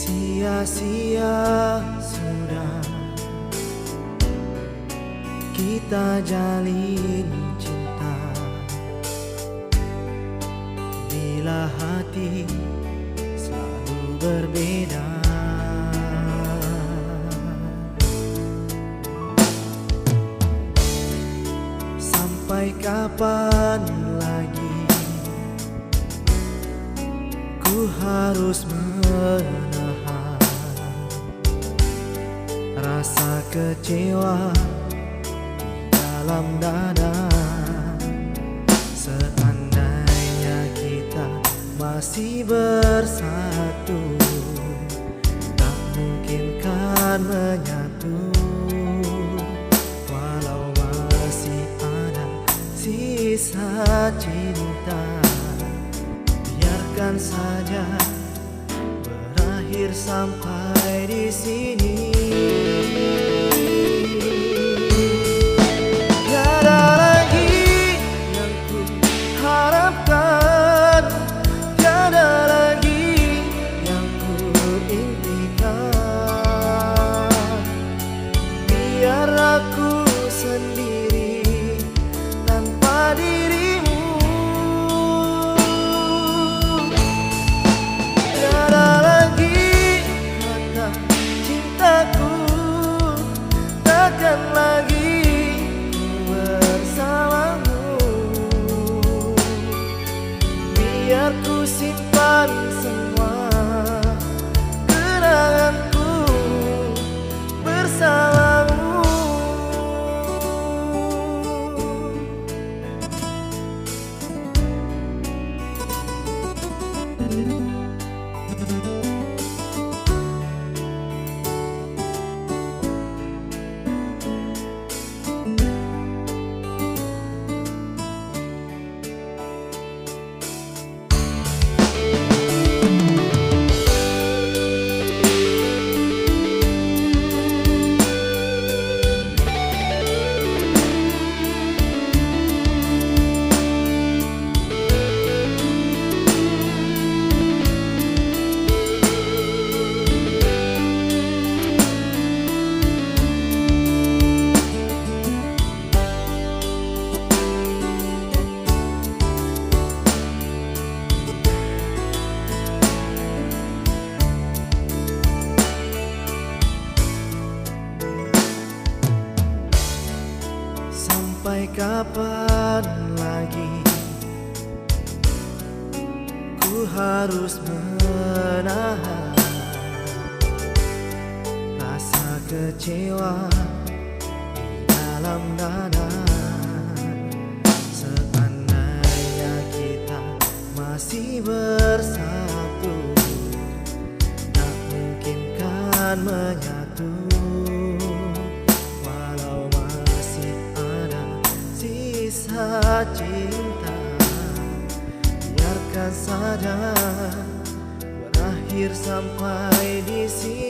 Sia-sia sudah kita jalin cinta, bila hati selalu berbeda. Sampai kapan lagi ku harus menahan rasa kecewa dalam dada. Seandainya kita masih bersatu, tak mungkin kan menyatu. Walau masih ada sisa cinta, biarkan saja berakhir sampai di sini. Tiada lagi yang ku harapkan, tiada lagi yang ku impikan. Biar aku sendiri tanpa dirimu. Tiada lagi kata cintaku, takkan lagi bersamamu. Biar ku simpan semua kenanganku bersamamu. Sampai kapan lagi ku harus menahan rasa kecewa di dalam dada. Seandainya kita masih bersatu, tak mungkin kan menyatu. Sisa cinta, biarkan saja berakhir sampai di sini.